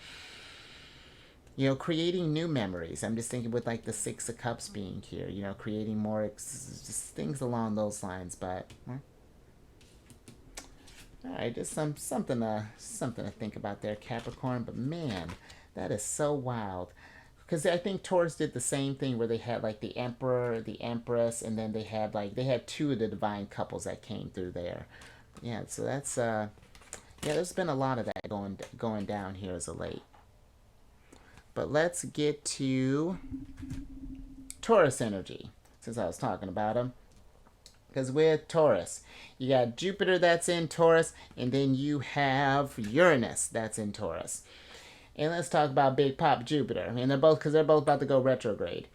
you know, creating new memories. I'm just thinking with like the Six of Cups being here, you know, creating more just things along those lines, but. All right, just something to think about there, Capricorn. But man, that is so wild. Because I think Taurus did the same thing where they had like the Emperor, the Empress, and then they had two of the divine couples that came through there. Yeah, so that's yeah, there's been a lot of that going down here as of late. But let's get to Taurus energy, since I was talking about them. Because with Taurus, you got Jupiter that's in Taurus, and then you have Uranus that's in Taurus. And let's talk about Big Pop Jupiter. And they're both, because they're both about to go retrograde.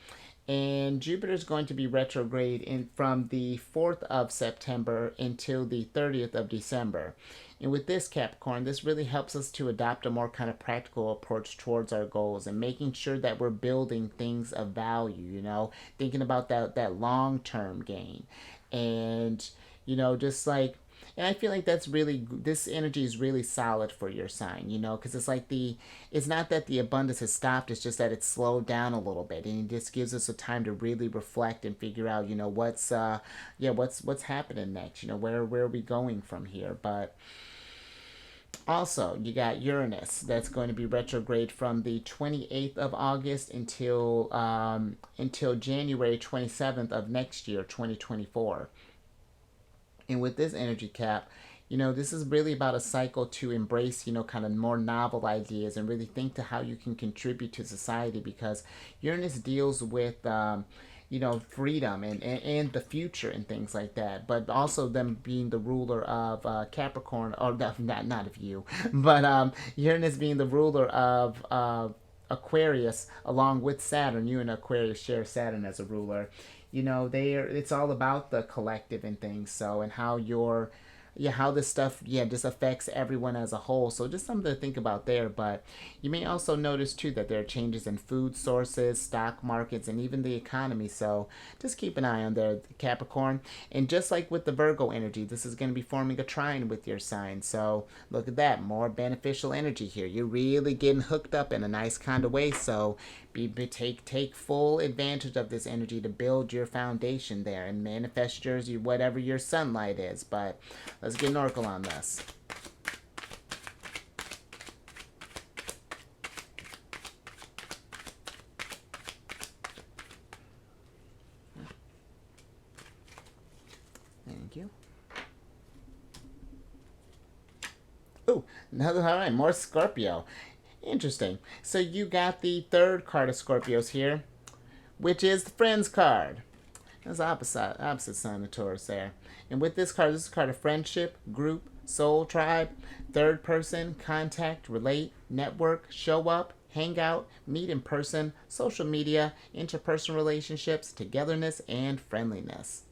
And Jupiter is going to be retrograde from the 4th of September until the 30th of December. And with this, Capricorn, this really helps us to adopt a more kind of practical approach towards our goals and making sure that we're building things of value, thinking about that long-term gain. And, just like, and I feel like this energy is really solid for your sign, because it's like it's not that the abundance has stopped, it's just that it's slowed down a little bit. And it just gives us a time to really reflect and figure out, what's happening next, where are we going from here. But also, you got Uranus that's going to be retrograde from the 28th of August until January 27th of next year, 2024. And with this energy, Cap, this is really about a cycle to embrace, kind of more novel ideas and really think to how you can contribute to society, because Uranus deals with, freedom and the future and things like that. But also them being the ruler of Capricorn, or not of you, but Uranus being the ruler of Aquarius, along with Saturn. You and Aquarius share Saturn as a ruler. It's all about the collective and things. So, and how how this stuff, just affects everyone as a whole. So just something to think about there. But you may also notice too that there are changes in food sources, stock markets, and even the economy. So just keep an eye on there, Capricorn. And just like with the Virgo energy, this is going to be forming a trine with your sign. So look at that, more beneficial energy here. You're really getting hooked up in a nice kind of way. So take full advantage of this energy to build your foundation there and manifest whatever your sunlight is. But let's get an oracle on this. Thank you. Ooh, all right, more Scorpio. Interesting. So you got the third card of Scorpios here, which is the Friends card. That's opposite sign of Taurus there. And with this is a card of friendship, group, soul tribe, third person, contact, relate, network, show up, hang out, meet in person, social media, interpersonal relationships, togetherness, and friendliness.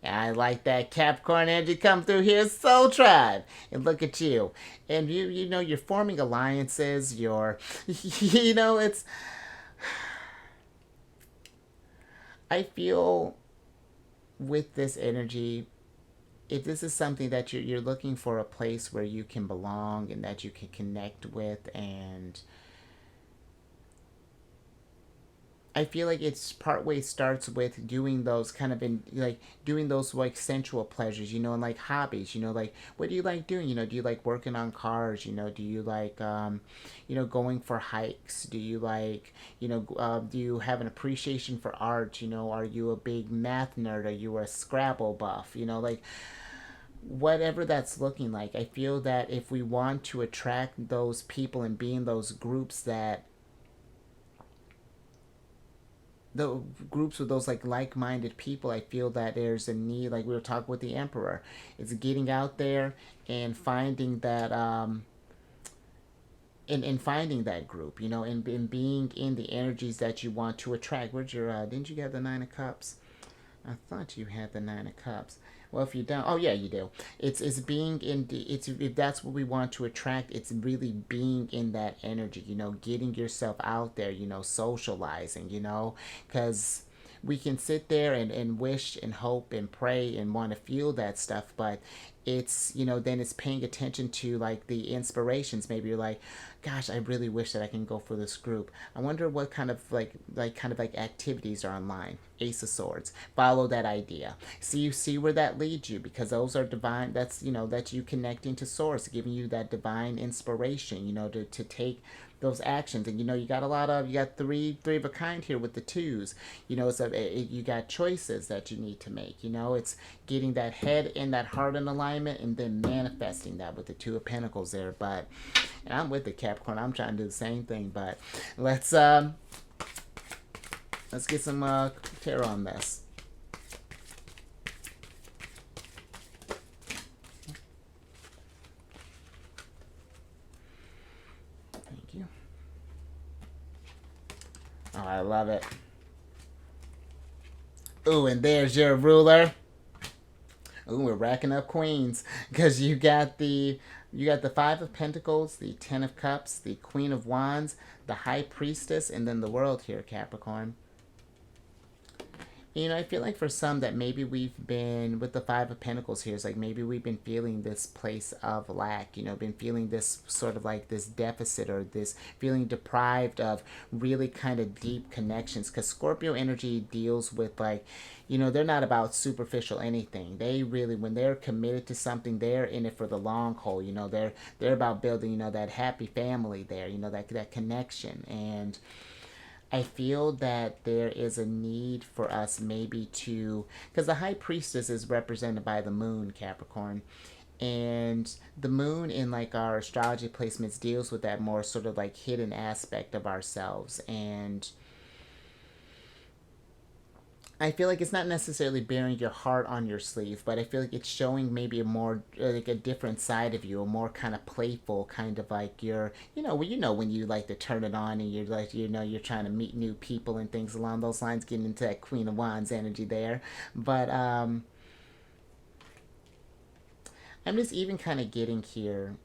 I like that Capricorn energy come through here, Soul Tribe. And look at you. And you're forming alliances. It's... I feel with this energy, if this is something that you're looking for, a place where you can belong and that you can connect with, and I feel like it's partway starts with doing those kind of doing those like sensual pleasures, and like hobbies, like what do you like doing? Do you like working on cars? Do you like, going for hikes? Do you like, do you have an appreciation for art? Are you a big math nerd? Are you a Scrabble buff? Like whatever that's looking like. I feel that if we want to attract those people and be in those groups the groups with those like-minded people, I feel that there's a need, like we were talking with the Emperor. It's getting out there and finding that and finding that group, and being in the energies that you want to attract. Where's your didn't you get the Nine of Cups? I thought you had the Nine of Cups. Well, if you don't, oh yeah, you do. It's being in it's if that's what we want to attract. It's really being in that energy. Getting yourself out there. Socializing. Because we can sit there and wish and hope and pray and want to feel that stuff, but it's then it's paying attention to like the inspirations. Maybe you're like, gosh, I really wish that I can go for this group. I wonder what kind of like activities are online. Ace of Swords. Follow that idea. See where that leads you, because those are divine. That's that's you connecting to source, giving you that divine inspiration, to take those actions. And you got three of a kind here with the twos. You got choices that you need to make. It's getting that head and that heart in alignment, and then manifesting that with the Two of Pentacles there. But and I'm with the Capricorn, I'm trying to do the same thing. But let's get some tarot on this. Thank you. Oh, I love it. Ooh, and there's your ruler. Ooh, we're racking up queens because you got the Five of Pentacles, the Ten of Cups, the Queen of Wands, the High Priestess, and then the World here, Capricorn. I feel like for some that maybe we've been with the Five of Pentacles here, it's like maybe we've been feeling this place of lack, been feeling this sort of like this deficit or this feeling deprived of really kind of deep connections. Because Scorpio energy deals with like, they're not about superficial anything. They really, when they're committed to something, they're in it for the long haul. They're about building, that happy family there, that connection. And I feel that there is a need for us maybe to, because the High Priestess is represented by the moon, Capricorn. And the moon in like our astrology placements deals with that more sort of like hidden aspect of ourselves. And I feel like it's not necessarily bearing your heart on your sleeve, but I feel like it's showing maybe a more like a different side of you, a more kind of playful kind of like you're, when you like to turn it on and you're like, you're trying to meet new people and things along those lines, getting into that Queen of Wands energy there. But I'm just even kind of getting here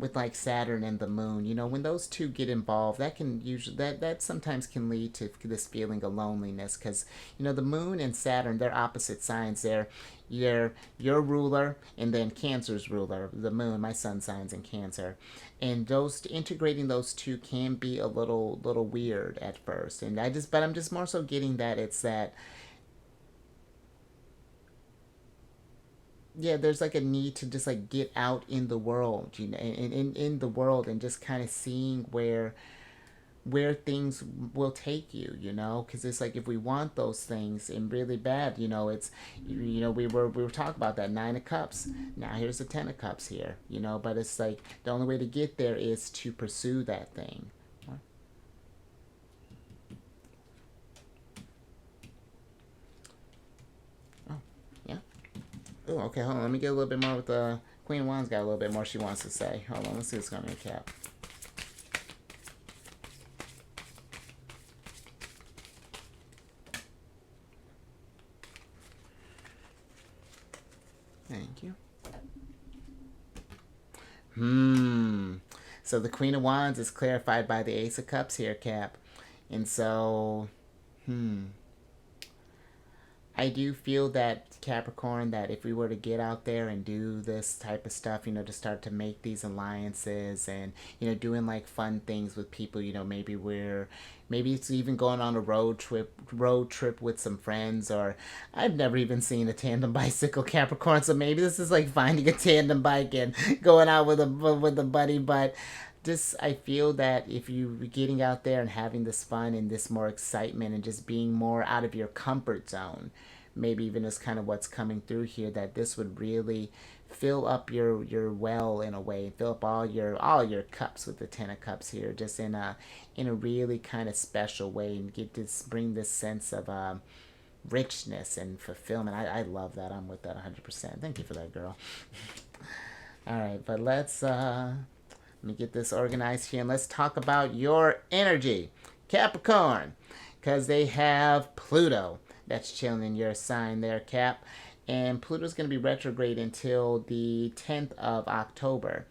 with like Saturn and the moon, when those two get involved, that can usually that sometimes can lead to this feeling of loneliness, because the moon and Saturn, they're opposite signs. They're your ruler and then Cancer's ruler, the moon. My sun signs in Cancer, and those integrating those two can be a little weird at first. And I'm just more so getting that it's that, yeah, there's like a need to just like get out in the world, in the world, and just kind of seeing where things will take you, because it's like if we want those things and really bad, it's, we were talking about that Nine of Cups. Now here's the Ten of Cups here, but it's like the only way to get there is to pursue that thing. Oh, okay, hold on. Let me get a little bit more with the Queen of Wands. Got a little bit more she wants to say. Hold on, let's see what's going to recap. Thank you. So the Queen of Wands is clarified by the Ace of Cups here, Cap. And so, I do feel that, Capricorn, that if we were to get out there and do this type of stuff, to start to make these alliances and, doing like fun things with people, maybe it's even going on a road trip with some friends, or I've never even seen a tandem bicycle, Capricorn, so maybe this is like finding a tandem bike and going out with a buddy. But just, I feel that if you getting out there and having this fun and this more excitement and just being more out of your comfort zone, maybe even is kind of what's coming through here, that this would really fill up your well in a way, fill up all your cups with the Ten of Cups here, just in a really kind of special way, and bring this sense of richness and fulfillment. I love that. I'm with that 100%. Thank you for that, girl. All right, but let me get this organized here, and let's talk about your energy, Capricorn, because they have Pluto that's chilling in your sign there, Cap. And Pluto's going to be retrograde until the 10th of October.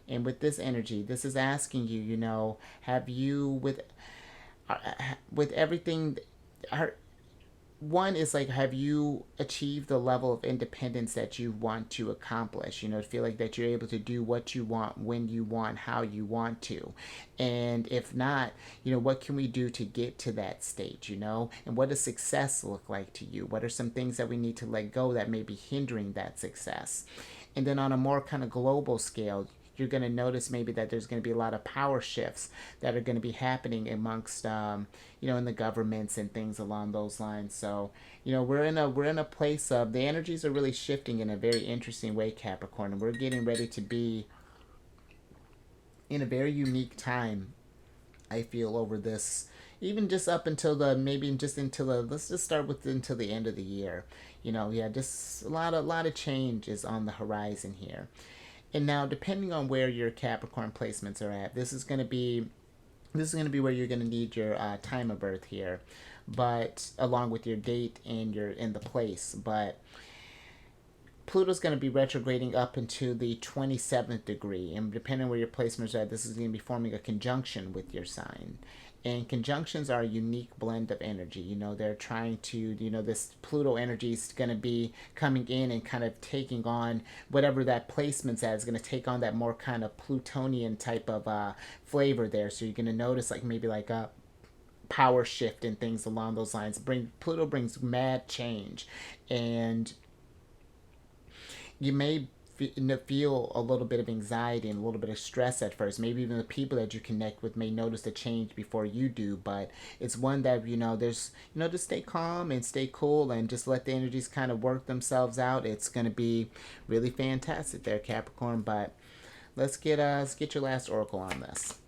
And with this energy, this is asking you, have you, with everything, one is like, have you achieved the level of independence that you want to accomplish? Feel like that you're able to do what you want, when you want, how you want to. And if not, what can we do to get to that state, and what does success look like to you? What are some things that we need to let go that may be hindering that success? And then on a more kind of global scale, you're going to notice maybe that there's going to be a lot of power shifts that are going to be happening amongst, in the governments and things along those lines. So, we're in a place of, the energies are really shifting in a very interesting way, Capricorn, and we're getting ready to be in a very unique time, I feel, over this, even just up until let's just start with until the end of the year. Just a lot of change is on the horizon here. And now, depending on where your Capricorn placements are at, this is going to be This is going to be where you're going to need your time of birth here, but along with your date and your in the place. But Pluto's going to be retrograding up into the 27th degree, and depending on where your placements are, this is going to be forming a conjunction with your sign. And conjunctions are a unique blend of energy. You know, they're trying to, you know, this Pluto energy is going to be coming in and kind of taking on whatever that placement's at. Is going to take on that more kind of Plutonian type of flavor there. So you're going to notice like maybe like a power shift and things along those lines. Pluto brings mad change, and you may feel a little bit of anxiety and a little bit of stress at first. Maybe even the people that you connect with may notice the change before you do, but it's one that, you know, there's, you know, just stay calm and stay cool and just let the energies kind of work themselves out. It's going to be really fantastic there, Capricorn. But let's get your last oracle on this.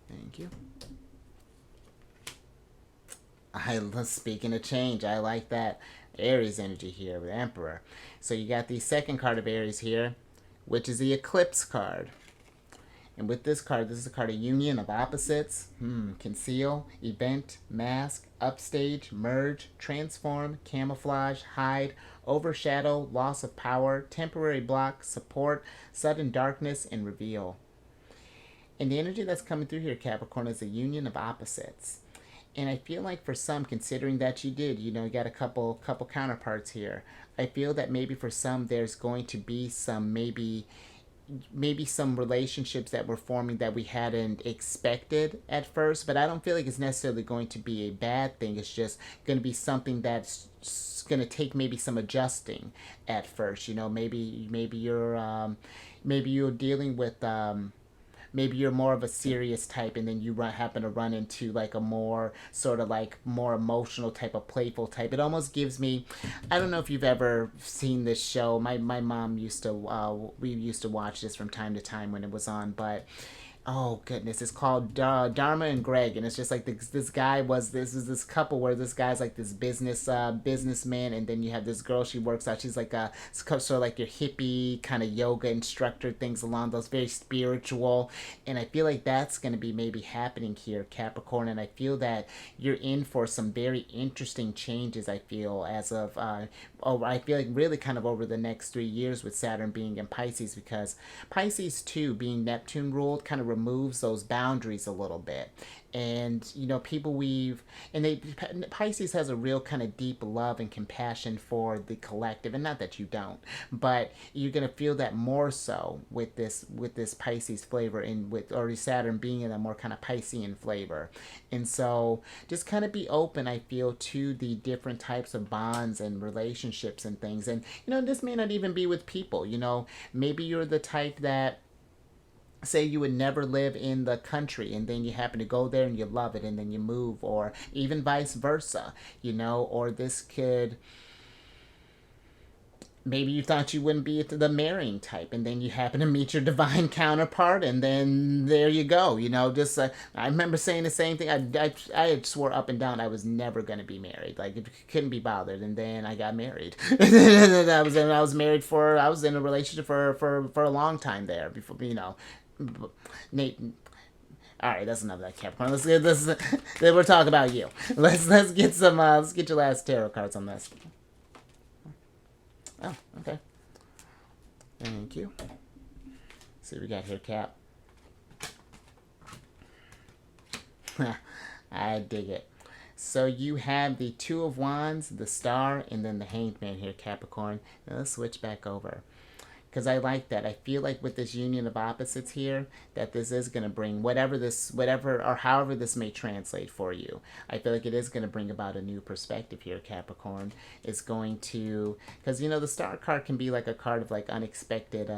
Thank you. Speaking of change, I like that Aries energy here with Emperor. So you got the second card of Aries here, which is the Eclipse card. And with this card, this is a card of union of opposites. Conceal, event, mask, upstage, merge, transform, camouflage, hide, overshadow, loss of power, temporary block, support, sudden darkness, and reveal. And the energy that's coming through here, Capricorn, is a union of opposites. And I feel like for some, considering that you did, you know, you got a couple counterparts here. I feel that maybe for some there's going to be some maybe some relationships that were forming that we hadn't expected at first, but I don't feel like it's necessarily going to be a bad thing. It's just going to be something that's going to take maybe some adjusting at first. You know, maybe you're dealing with maybe you're more of a serious type, and then you happen to run into like a more sort of like more emotional type of playful type. It almost gives me, I don't know if you've ever seen this show. My mom used to we used to watch this from time to time when it was on, but oh goodness, it's called Dharma and Greg, and it's just like this couple where this guy's like this businessman, and then you have this girl, she works out, she's like a sort of like your hippie kind of yoga instructor, things along those, very spiritual. And I feel like that's going to be maybe happening here, Capricorn, and I feel that you're in for some very interesting changes. I feel as of I feel like really kind of over the next 3 years with Saturn being in Pisces, because Pisces too, being Neptune ruled, kind of removes those boundaries a little bit. And you know, Pisces has a real kind of deep love and compassion for the collective, and not that you don't, but you're gonna feel that more so with this Pisces flavor, and with already Saturn being in a more kind of Piscean flavor. And so just kind of be open, I feel, to the different types of bonds and relationships and things. And you know, this may not even be with people. You know, maybe you're the type that, say you would never live in the country, and then you happen to go there and you love it, and then you move, or even vice versa, you know. Or this could, maybe you thought you wouldn't be the marrying type, and then you happen to meet your divine counterpart, and then there you go, you know. Just I remember saying the same thing. I had swore up and down I was never going to be married, like it couldn't be bothered, and then I got married. I was in a relationship for a long time there before, you know. Nate, all right, that's enough of that, Capricorn. Let's get this. We're talking about you. Let's get some. Let's get your last tarot cards on this. Oh, okay. Thank you. Let's see what we got here, Cap. I dig it. So you have the Two of Wands, the Star, and then the Hanged Man here, Capricorn. Now let's switch back over, because I like that. I feel like with this union of opposites here, that this is going to bring whatever or however this may translate for you. I feel like it is going to bring about a new perspective here, Capricorn. It's going to, because you know, the Star card can be like a card of like unexpected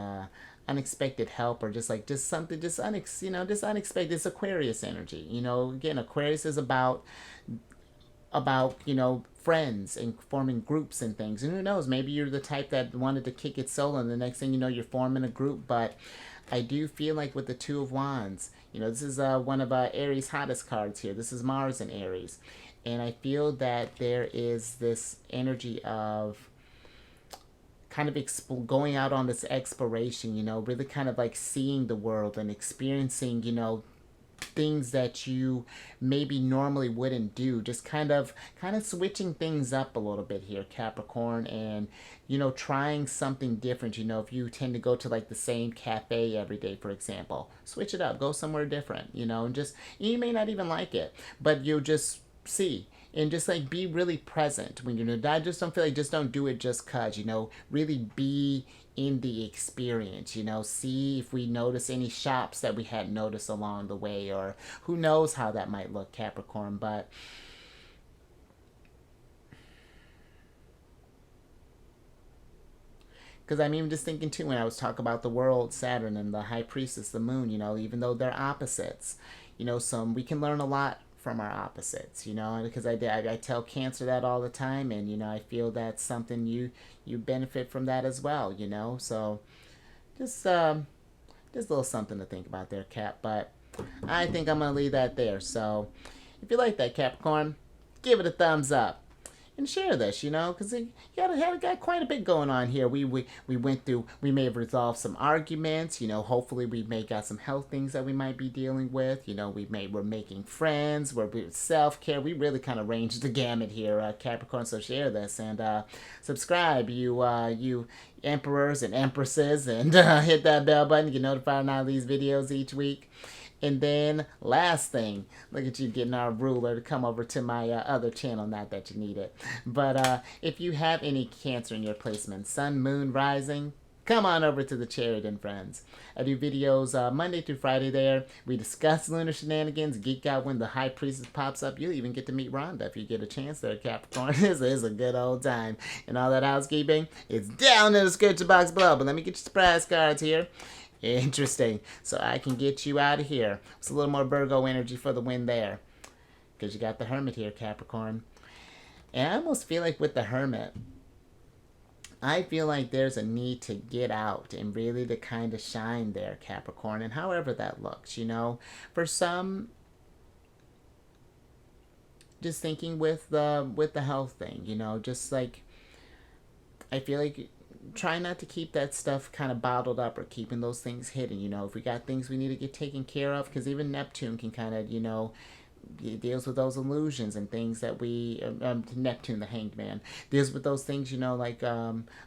help, or just something unexpected. It's Aquarius energy. You know, again, Aquarius is about you know, friends and forming groups and things. And who knows, maybe you're the type that wanted to kick it solo, and the next thing you know, you're forming a group. But I do feel like with the Two of Wands, you know, this is one of Aries' hottest cards here. This is Mars in Aries, and I feel that there is this energy of kind of going out on this exploration, you know, really kind of like seeing the world and experiencing, you know, things that you maybe normally wouldn't do, just kind of switching things up a little bit here, Capricorn, and you know, trying something different. You know, if you tend to go to like the same cafe every day, for example, switch it up, go somewhere different, you know, and just, you may not even like it, but you'll just see and just like be really present when you're doing it. I just don't feel like just don't do it just cause, you know, really be in the experience, you know, see if we notice any shops that we hadn't noticed along the way, or who knows how that might look, Capricorn. But because I'm even just thinking too, when I was talking about the world, Saturn, and the high priestess, the moon, you know, even though they're opposites, you know, some we can learn a lot from our opposites, you know, because I tell Cancer that all the time, and you know, I feel that's something you benefit from that as well, you know. So just a little something to think about there, Cap. But I think I'm gonna leave that there. So if you like that, Capricorn, give it a thumbs up and share this, you know, because you got quite a bit going on here. We went through, we may have resolved some arguments, you know, hopefully we may got some health things that we might be dealing with, you know, we're making friends, we're self-care, we really kind of ranged the gamut here, Capricorn. So share this and subscribe, you emperors and empresses, and hit that bell button to get notified on all these videos each week. And then, last thing, look at you getting our ruler to come over to my other channel, not that you need it. But if you have any Cancer in your placement, Sun, Moon, Rising, come on over to the Chariot Friends. I do videos Monday through Friday there. We discuss lunar shenanigans, geek out when the High Priestess pops up. You'll even get to meet Rhonda if you get a chance there, Capricorn. This is a good old time. And all that housekeeping is down in the description box below. But let me get your surprise cards here. Interesting. So I can get you out of here. It's a little more Virgo energy for the win there. Because you got the Hermit here, Capricorn. And I almost feel like with the Hermit, I feel like there's a need to get out and really to kind of shine there, Capricorn. And however that looks, you know. For some, just thinking with the health thing, you know, just like, I feel like try not to keep that stuff kind of bottled up or keeping those things hidden. You know, if we got things we need to get taken care of, because even Neptune can kind of, you know, deals with those illusions and things that we Neptune, the hanged man, deals with those things, you know, like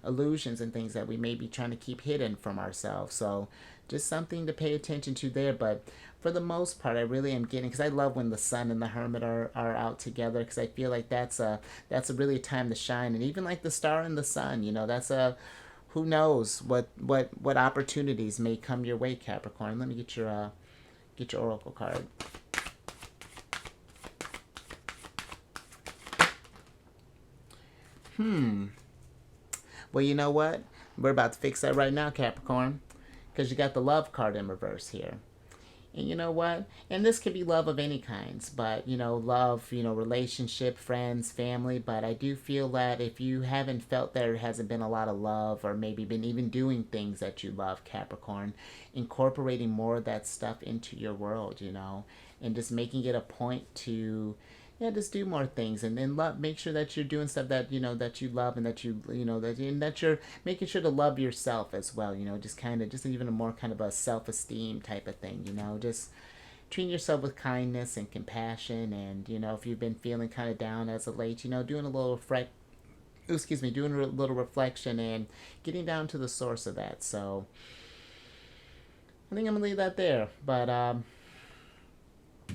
illusions and things that we may be trying to keep hidden from ourselves. So just something to pay attention to there. But for the most part, I really am getting, because I love when the Sun and the Hermit are out together, because I feel like that's a really time to shine. And even like the Star and the Sun, you know, that's a, who knows what opportunities may come your way, Capricorn. Let me get your oracle card. Well, you know what? We're about to fix that right now, Capricorn, because you got the love card in reverse here. And you know what? And this could be love of any kinds, but, you know, love, you know, relationship, friends, family. But I do feel that if you haven't felt there hasn't been a lot of love, or maybe been even doing things that you love, Capricorn, incorporating more of that stuff into your world, you know, and just making it a point to, yeah, just do more things, and then make sure that you're doing stuff that, you know, that you love, and that you know, that you're making sure to love yourself as well, you know, just kind of, just even a more kind of a self-esteem type of thing, you know, just treating yourself with kindness and compassion. And, you know, if you've been feeling kind of down as of late, you know, doing a little doing a little reflection and getting down to the source of that. So I think I'm gonna leave that there. But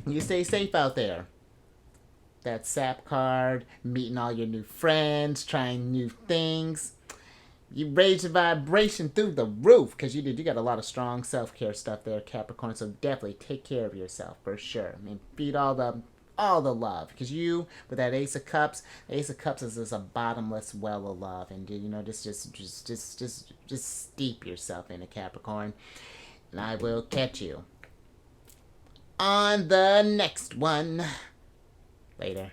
you stay safe out there. That sap card, meeting all your new friends, trying new things. You raise your vibration through the roof, because you got a lot of strong self-care stuff there, Capricorn. So definitely take care of yourself for sure. I mean, feed all the love, because you, with that Ace of Cups is just a bottomless well of love. And, you know, just steep yourself in a Capricorn. And I will catch you on the next one. Later.